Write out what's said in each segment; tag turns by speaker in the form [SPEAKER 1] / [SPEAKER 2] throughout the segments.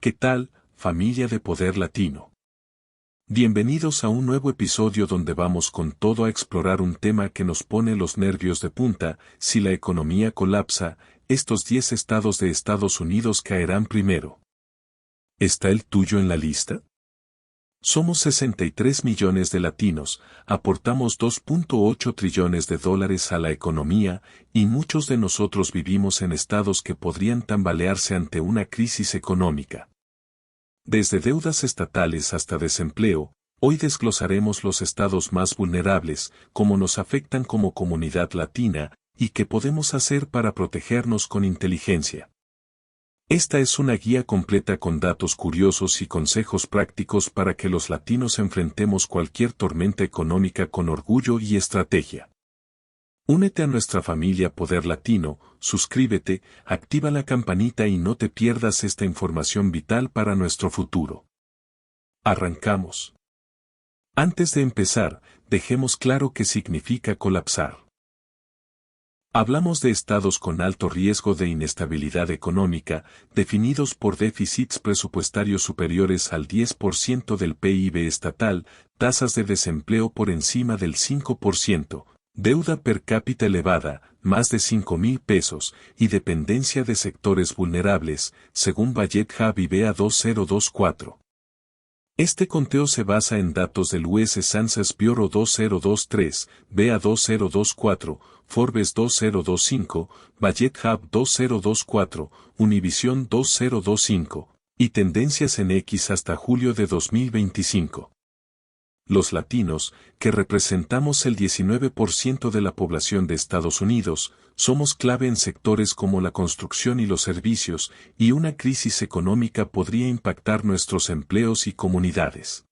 [SPEAKER 1] ¿Qué tal, familia de Poder Latino? Bienvenidos a un nuevo episodio donde vamos con todo a explorar un tema que nos pone los nervios de punta. Si la economía colapsa, estos 10 estados de Estados Unidos caerán primero. ¿Está el tuyo en la lista? Somos 63 millones de latinos, aportamos 2.8 trillones de dólares a la economía, y muchos de nosotros vivimos en estados que podrían tambalearse ante una crisis económica. Desde deudas estatales hasta desempleo, hoy desglosaremos los estados más vulnerables, cómo nos afectan como comunidad latina, y qué podemos hacer para protegernos con inteligencia. Esta es una guía completa con datos curiosos y consejos prácticos para que los latinos enfrentemos cualquier tormenta económica con orgullo y estrategia. Únete a nuestra familia Poder Latino, suscríbete, activa la campanita y no te pierdas esta información vital para nuestro futuro. Arrancamos. Antes de empezar, dejemos claro qué significa colapsar. Hablamos de estados con alto riesgo de inestabilidad económica, definidos por déficits presupuestarios superiores al 10% del PIB estatal, tasas de desempleo por encima del 5%, deuda per cápita elevada, más de 5,000 pesos, y dependencia de sectores vulnerables, según Budget Hub y BA 2024. Este conteo se basa en datos del US Census Bureau 2023, BA 2024, Forbes 2025, Budget Hub 2024, Univision 2025, y tendencias en X hasta julio de 2025. Los latinos, que representamos el 19% de la población de Estados Unidos, somos clave en sectores como la construcción y los servicios, y una crisis económica podría impactar nuestros empleos y comunidades.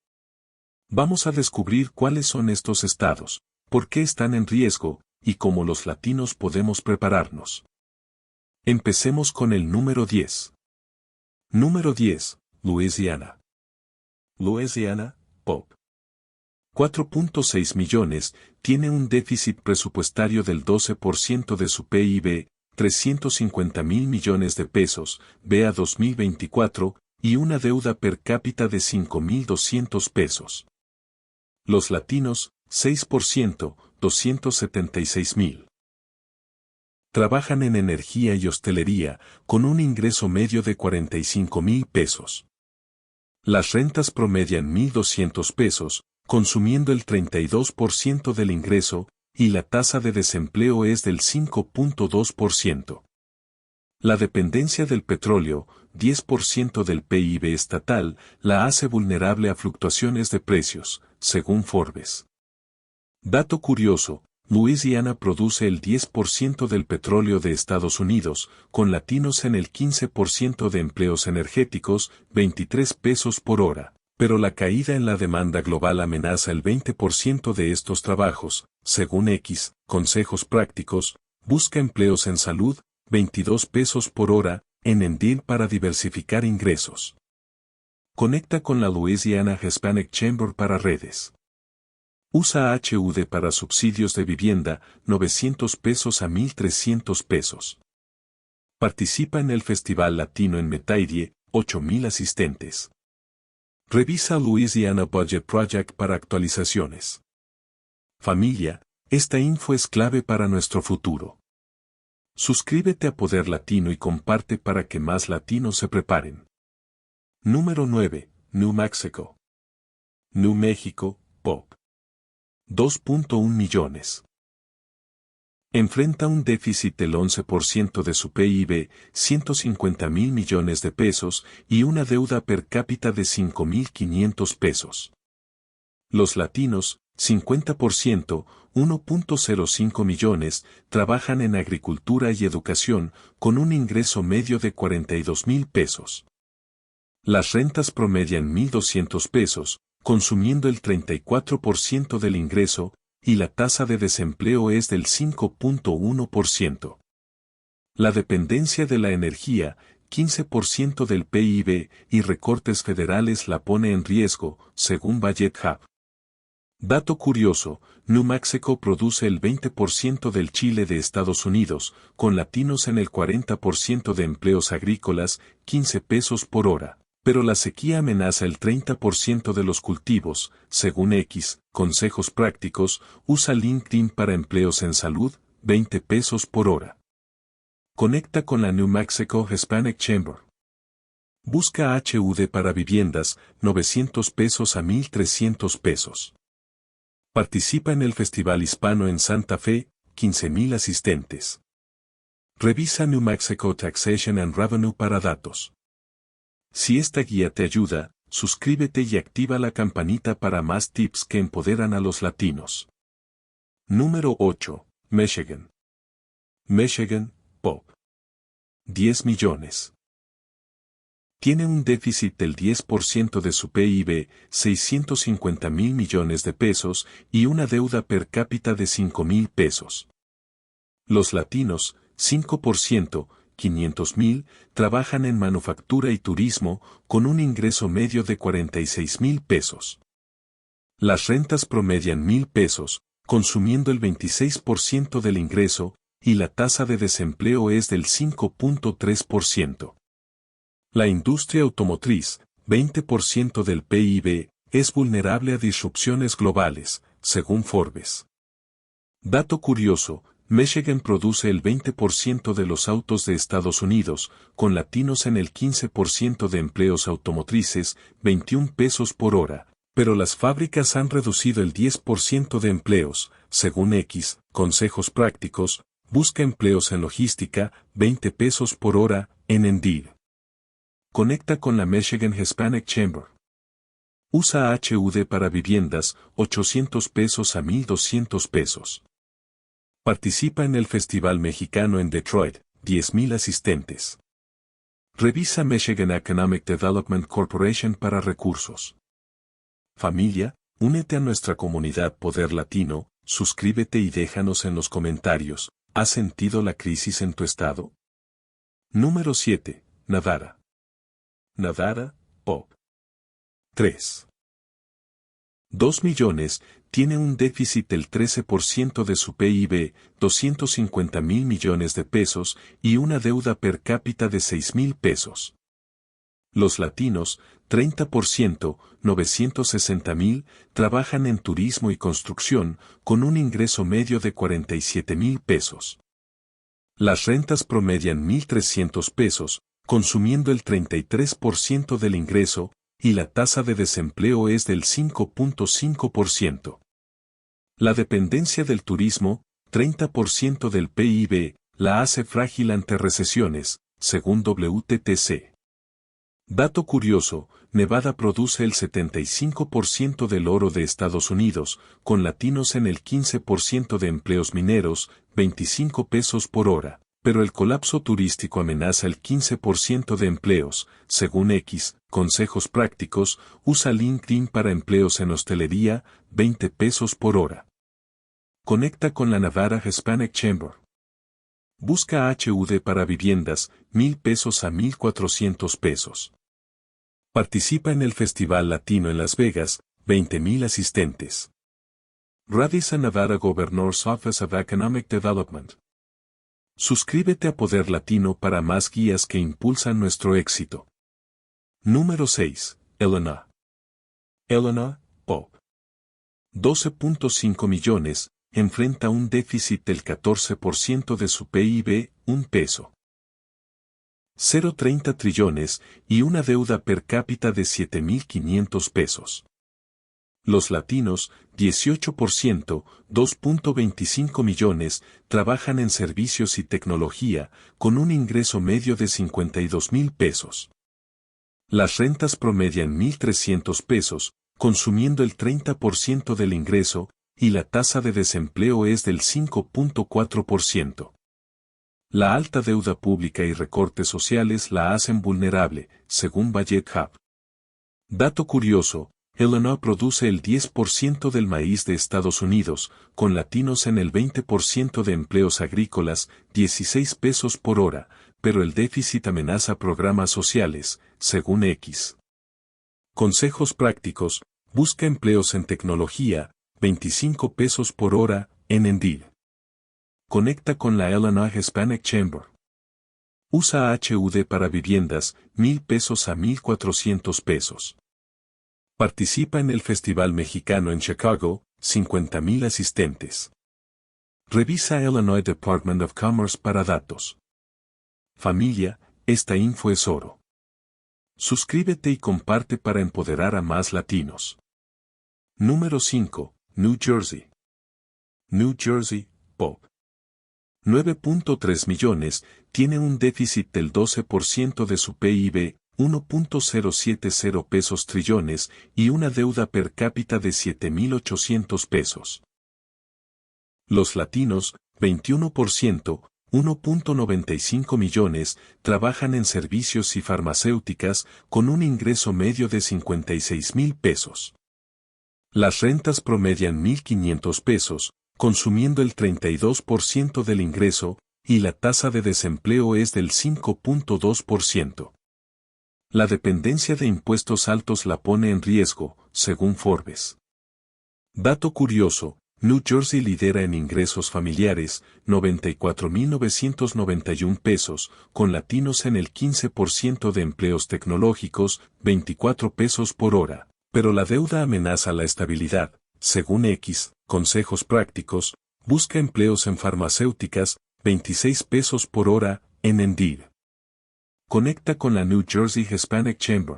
[SPEAKER 1] Vamos a descubrir cuáles son estos estados, por qué están en riesgo, y cómo los latinos podemos prepararnos. Empecemos con el número 10. Número 10, Luisiana. Louisiana, POP. 4.6 millones, tiene un déficit presupuestario del 12% de su PIB, 350,000 millones de pesos, BA 2024, y una deuda per cápita de 5,200 pesos. Los latinos, 6%, 276,000. Trabajan en energía y hostelería, con un ingreso medio de 45,000 pesos. Las rentas promedian 1,200 pesos, consumiendo el 32% del ingreso, y la tasa de desempleo es del 5.2%. La dependencia del petróleo, 10% del PIB estatal, la hace vulnerable a fluctuaciones de precios, según Forbes. Dato curioso, Luisiana produce el 10% del petróleo de Estados Unidos, con latinos en el 15% de empleos energéticos, 23 pesos por hora. Pero la caída en la demanda global amenaza el 20% de estos trabajos, según X, consejos prácticos, busca empleos en salud, 22 pesos por hora, en Endil para diversificar ingresos. Conecta con la Louisiana Hispanic Chamber para redes. Usa HUD para subsidios de vivienda, 900 pesos a 1,300 pesos. Participa en el Festival Latino en Metaidie, 8,000 asistentes. Revisa Louisiana Budget Project para actualizaciones. Familia, esta info es clave para nuestro futuro. Suscríbete a Poder Latino y comparte para que más latinos se preparen. Número 9, New Mexico. New México, POP. 2.1 millones. Enfrenta un déficit del 11% de su PIB, 150,000 millones de pesos, y una deuda per cápita de 5,500 pesos. Los latinos, 50%, 1.05 millones, trabajan en agricultura y educación, con un ingreso medio de 42,000 pesos. Las rentas promedian 1,200 pesos, consumiendo el 34% del ingreso, y la tasa de desempleo es del 5.1%. La dependencia de la energía, 15% del PIB, y recortes federales la pone en riesgo, según Budget Hub. Dato curioso, New Mexico produce el 20% del chile de Estados Unidos, con latinos en el 40% de empleos agrícolas, 15 pesos por hora. pero la sequía amenaza el 30% de los cultivos, según X, consejos prácticos, usa LinkedIn para empleos en salud, 20 pesos por hora. Conecta con la New Mexico Hispanic Chamber. Busca HUD para viviendas, 900 pesos a 1,300 pesos. Participa en el Festival Hispano en Santa Fe, 15,000 asistentes. Revisa New Mexico Taxation and Revenue para datos. Si esta guía te ayuda, suscríbete y activa la campanita para más tips que empoderan a los latinos. Número 8. Michigan. Michigan, POP. 10 millones. Tiene un déficit del 10% de su PIB, 650,000 millones de pesos, y una deuda per cápita de 5,000 pesos. Los latinos, 5%, 500,000, trabajan en manufactura y turismo, con un ingreso medio de 46,000 pesos. Las rentas promedian 1,000 pesos, consumiendo el 26% del ingreso, y la tasa de desempleo es del 5.3%. La industria automotriz, 20% del PIB, es vulnerable a disrupciones globales, según Forbes. Dato curioso, Michigan produce el 20% de los autos de Estados Unidos, con latinos en el 15% de empleos automotrices, 21 pesos por hora, pero las fábricas han reducido el 10% de empleos, según X, consejos prácticos, busca empleos en logística, 20 pesos por hora, en Indeed. Conecta con la Michigan Hispanic Chamber. Usa HUD para viviendas, 800 pesos a 1,200 pesos. Participa en el Festival Mexicano en Detroit, 10,000 asistentes. Revisa Michigan Economic Development Corporation para recursos. Familia, únete a nuestra comunidad Poder Latino, suscríbete y déjanos en los comentarios, ¿has sentido la crisis en tu estado? Número 7. Nevada. Nevada, POP. 3. 2 millones, tiene un déficit del 13% de su PIB, 250,000 millones de pesos, y una deuda per cápita de 6,000 pesos. Los latinos, 30%, 960,000, trabajan en turismo y construcción, con un ingreso medio de 47,000 pesos. Las rentas promedian 1,300 pesos, consumiendo el 33% del ingreso, y la tasa de desempleo es del 5.5%. La dependencia del turismo, 30% del PIB, la hace frágil ante recesiones, según WTTC. Dato curioso, Nevada produce el 75% del oro de Estados Unidos, con latinos en el 15% de empleos mineros, 25 pesos por hora, pero el colapso turístico amenaza el 15% de empleos, según X, consejos prácticos, usa LinkedIn para empleos en hostelería, 20 pesos por hora. Conecta con la Nevada Hispanic Chamber. Busca HUD para viviendas, 1,000 pesos a 1,400 pesos. Participa en el Festival Latino en Las Vegas, 20,000 asistentes. Radisson Nevada Governor's Office of Economic Development. Suscríbete a Poder Latino para más guías que impulsan nuestro éxito. Número 6. Illinois. Illinois, POP. 12.5 millones, enfrenta un déficit del 14% de su PIB, 1 peso. 0,30 trillones, y una deuda per cápita de 7,500 pesos. Los latinos, 18%, 2.25 millones, trabajan en servicios y tecnología, con un ingreso medio de 52,000 pesos. Las rentas promedian 1,300 pesos, consumiendo el 30% del ingreso, y la tasa de desempleo es del 5.4%. La alta deuda pública y recortes sociales la hacen vulnerable, según Budget Hub. Dato curioso, Illinois produce el 10% del maíz de Estados Unidos, con latinos en el 20% de empleos agrícolas, 16 pesos por hora, pero el déficit amenaza programas sociales, según X. Consejos prácticos, busca empleos en tecnología, 25 pesos por hora, en Indeed. Conecta con la Illinois Hispanic Chamber. Usa HUD para viviendas, 1,000 pesos a 1,400 pesos. Participa en el Festival Mexicano en Chicago, 50,000 asistentes. Revisa Illinois Department of Commerce para datos. Familia, esta info es oro. Suscríbete y comparte para empoderar a más latinos. Número 5, New Jersey. New Jersey, POP. 9.3 millones, tiene un déficit del 12% de su PIB, 1.070 pesos trillones, y una deuda per cápita de 7,800 pesos. Los latinos, 21%, 1.95 millones, trabajan en servicios y farmacéuticas, con un ingreso medio de 56,000 pesos. Las rentas promedian 1,500 pesos, consumiendo el 32% del ingreso, y la tasa de desempleo es del 5.2%. La dependencia de impuestos altos la pone en riesgo, según Forbes. Dato curioso, New Jersey lidera en ingresos familiares, 94,991 pesos, con latinos en el 15% de empleos tecnológicos, 24 pesos por hora, pero la deuda amenaza la estabilidad. Según X, Consejos Prácticos, busca empleos en farmacéuticas, 26 pesos por hora, en Indeed. Conecta con la New Jersey Hispanic Chamber.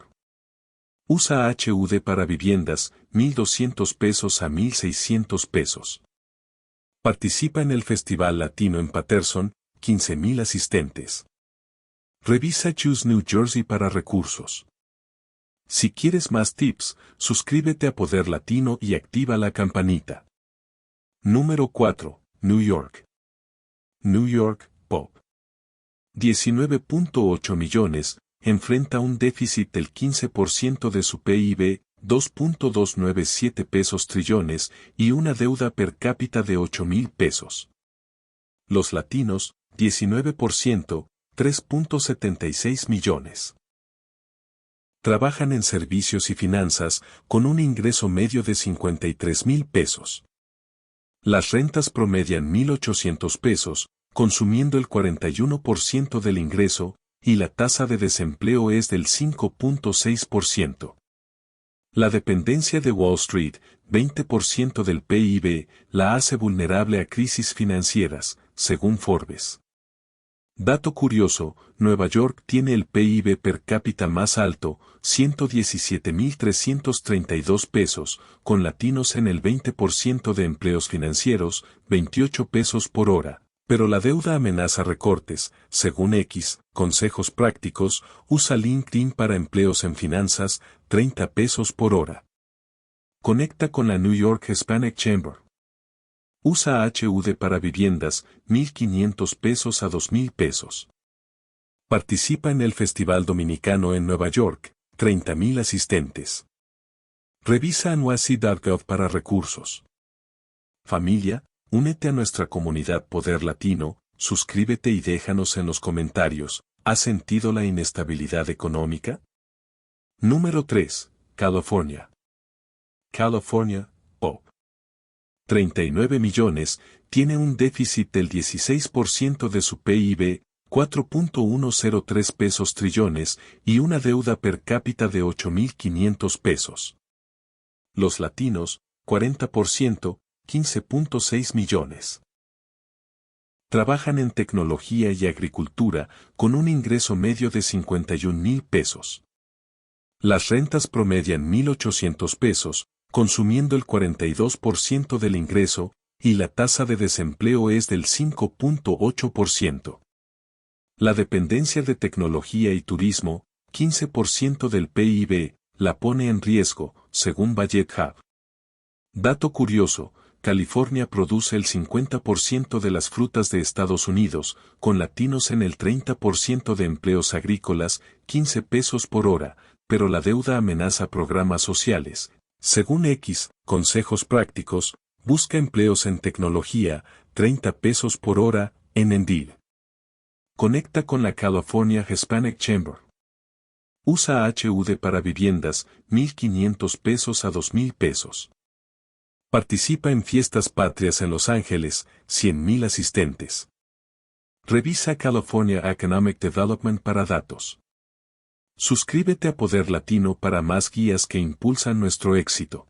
[SPEAKER 1] Usa HUD para viviendas, 1,200 pesos a 1,600 pesos. Participa en el Festival Latino en Paterson, 15,000 asistentes. Revisa Choose New Jersey para recursos. Si quieres más tips, suscríbete a Poder Latino y activa la campanita. Número 4, New York. New York, POP. 19.8 millones, enfrenta un déficit del 15% de su PIB, 2.297 pesos trillones, y una deuda per cápita de 8,000 pesos. Los latinos, 19%, 3.76 millones. Trabajan en servicios y finanzas, con un ingreso medio de 53,000 pesos. Las rentas promedian 1,800 pesos, consumiendo el 41% del ingreso, y la tasa de desempleo es del 5.6%. La dependencia de Wall Street, 20% del PIB, la hace vulnerable a crisis financieras, según Forbes. Dato curioso, Nueva York tiene el PIB per cápita más alto, 117,332 pesos, con latinos en el 20% de empleos financieros, 28 pesos por hora, pero la deuda amenaza recortes, según X, Consejos Prácticos, usa LinkedIn para empleos en finanzas, 30 pesos por hora. Conecta con la New York Hispanic Chamber. Usa HUD para viviendas, 1,500 pesos a 2,000 pesos. Participa en el Festival Dominicano en Nueva York, 30,000 asistentes. Revisa nyc.gov para recursos. Familia, únete a nuestra comunidad Poder Latino, suscríbete y déjanos en los comentarios, ¿has sentido la inestabilidad económica? Número 3, California. California, POP. 39 millones, tiene un déficit del 16% de su PIB, 4.103 pesos trillones, y una deuda per cápita de 8,500 pesos. Los latinos, 40%, 15.6 millones. Trabajan en tecnología y agricultura, con un ingreso medio de 51,000 pesos. Las rentas promedian 1,800 pesos, consumiendo el 42% del ingreso, y la tasa de desempleo es del 5.8%. La dependencia de tecnología y turismo, 15% del PIB, la pone en riesgo, según Budget Hub. Dato curioso, California produce el 50% de las frutas de Estados Unidos, con latinos en el 30% de empleos agrícolas, 15 pesos por hora, pero la deuda amenaza programas sociales. Según X, Consejos Prácticos, busca empleos en tecnología, 30 pesos por hora, en Indeed. Conecta con la California Hispanic Chamber. Usa HUD para viviendas, 1,500 pesos a 2,000 pesos. Participa en fiestas patrias en Los Ángeles, 100,000 asistentes. Revisa California Economic Development para datos. Suscríbete a Poder Latino para más guías que impulsan nuestro éxito.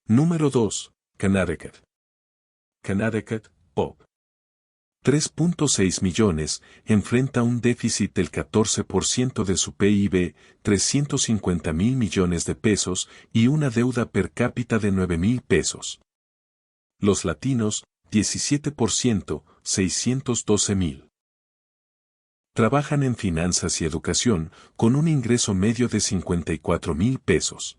[SPEAKER 1] Número 2. Connecticut. Connecticut, POP. 3.6 millones, enfrenta un déficit del 14% de su PIB, 350,000 millones de pesos, y una deuda per cápita de 9,000 pesos. Los latinos, 17%, 612,000. Trabajan en finanzas y educación, con un ingreso medio de 54,000 pesos.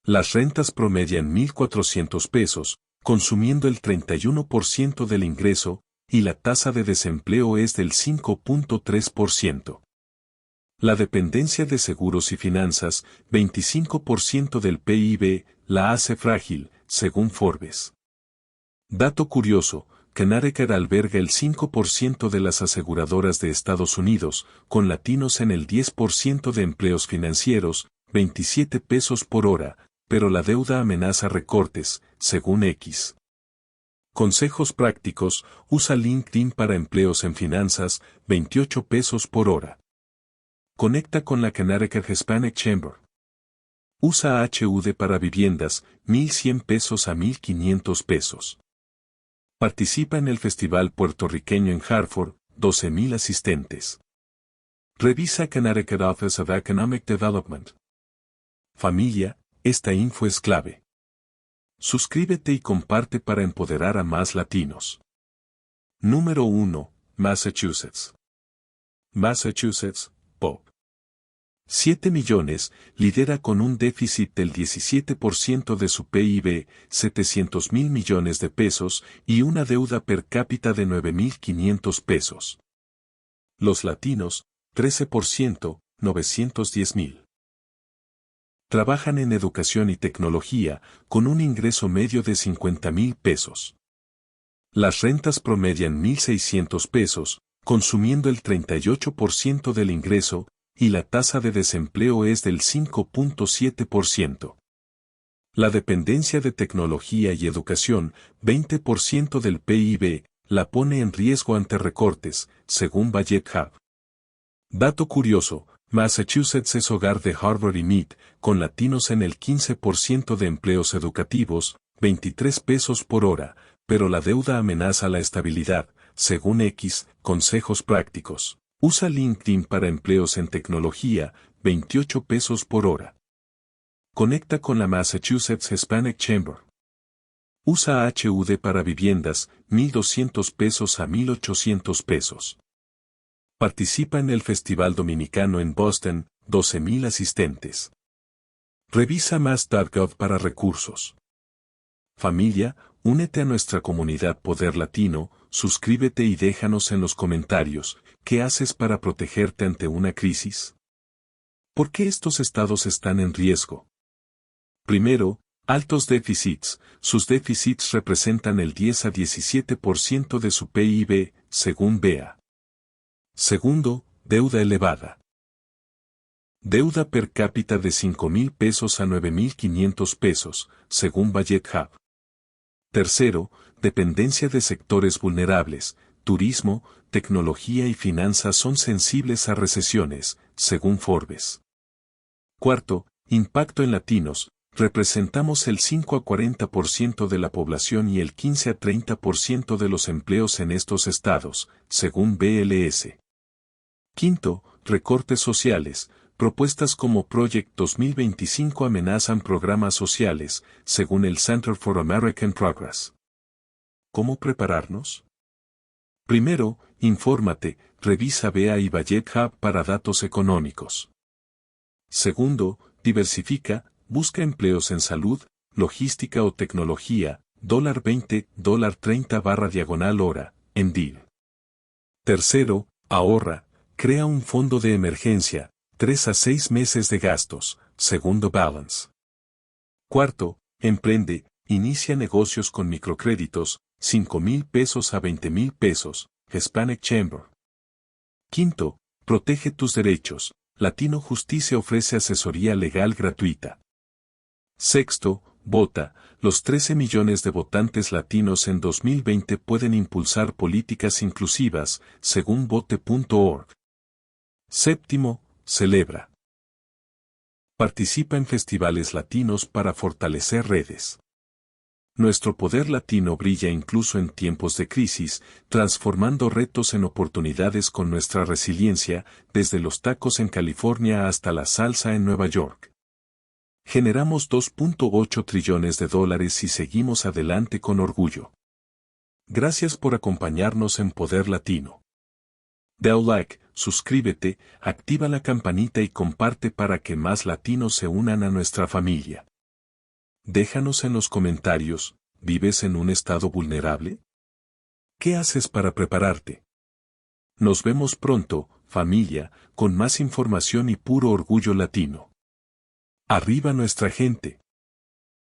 [SPEAKER 1] Las rentas promedian 1,400 pesos, consumiendo el 31% del ingreso, y la tasa de desempleo es del 5.3%. La dependencia de seguros y finanzas, 25% del PIB, la hace frágil, según Forbes. Dato curioso, Connecticut alberga el 5% de las aseguradoras de Estados Unidos, con latinos en el 10% de empleos financieros, 27 pesos por hora, pero la deuda amenaza recortes, según X. Consejos prácticos, usa LinkedIn para empleos en finanzas, 28 pesos por hora. Conecta con la Connecticut Hispanic Chamber. Usa HUD para viviendas, 1,100 pesos a 1,500 pesos. Participa en el Festival Puertorriqueño en Hartford, 12,000 asistentes. Revisa Connecticut Office of Economic Development. Familia, esta info es clave. Suscríbete y comparte para empoderar a más latinos. Número 1. Massachusetts. Massachusetts, POP. 7 millones, lidera con un déficit del 17% de su PIB, 700,000 millones de pesos, y una deuda per cápita de 9,500 pesos. Los latinos, 13%, 910,000. Trabajan en educación y tecnología, con un ingreso medio de 50,000 pesos. Las rentas promedian 1,600 pesos, consumiendo el 38% del ingreso, y la tasa de desempleo es del 5.7%. La dependencia de tecnología y educación, 20% del PIB, la pone en riesgo ante recortes, según Budget Hub. Dato curioso, Massachusetts es hogar de Harvard y MIT, con latinos en el 15% de empleos educativos, 23 pesos por hora, pero la deuda amenaza la estabilidad, según X, consejos prácticos. Usa LinkedIn para empleos en tecnología, 28 pesos por hora. Conecta con la Massachusetts Hispanic Chamber. Usa HUD para viviendas, 1,200 pesos a 1,800 pesos. Participa en el Festival Dominicano en Boston, 12,000 asistentes. Revisa más.gov para recursos. Familia, únete a nuestra comunidad Poder Latino, suscríbete y déjanos en los comentarios, ¿qué haces para protegerte ante una crisis? ¿Por qué estos estados están en riesgo? Primero, altos déficits, sus déficits representan el 10 a 17% de su PIB, según BEA. Segundo, deuda elevada. Deuda per cápita de 5,000 pesos a 9,500 pesos, según Budget Hub. Tercero, dependencia de sectores vulnerables, turismo, tecnología y finanzas son sensibles a recesiones, según Forbes. Cuarto, impacto en latinos, representamos el 5 a 40% de la población y el 15 a 30% de los empleos en estos estados, según BLS. Quinto, recortes sociales, propuestas como Project 2025 amenazan programas sociales, según el Center for American Progress. ¿Cómo prepararnos? Primero, infórmate, revisa BEA y Budget Hub para datos económicos. Segundo, diversifica, busca empleos en salud, logística o tecnología, $20, $30/hora, en DIL. Tercero, ahorra, crea un fondo de emergencia, 3 a 6 meses de gastos, segundo Balance. Cuarto, emprende, inicia negocios con microcréditos, 5,000 pesos a 20,000 pesos, Hispanic Chamber. Quinto, protege tus derechos, Latino Justicia ofrece asesoría legal gratuita. Sexto, vota, los 13 millones de votantes latinos en 2020 pueden impulsar políticas inclusivas, según vote.org. Séptimo, celebra. Participa en festivales latinos para fortalecer redes. Nuestro poder latino brilla incluso en tiempos de crisis, transformando retos en oportunidades con nuestra resiliencia, desde los tacos en California hasta la salsa en Nueva York. Generamos $2.8 trillones y seguimos adelante con orgullo. Gracias por acompañarnos en Poder Latino. Da like, suscríbete, activa la campanita y comparte para que más latinos se unan a nuestra familia. Déjanos en los comentarios, ¿vives en un estado vulnerable? ¿Qué haces para prepararte? Nos vemos pronto, familia, con más información y puro orgullo latino. ¡Arriba nuestra gente!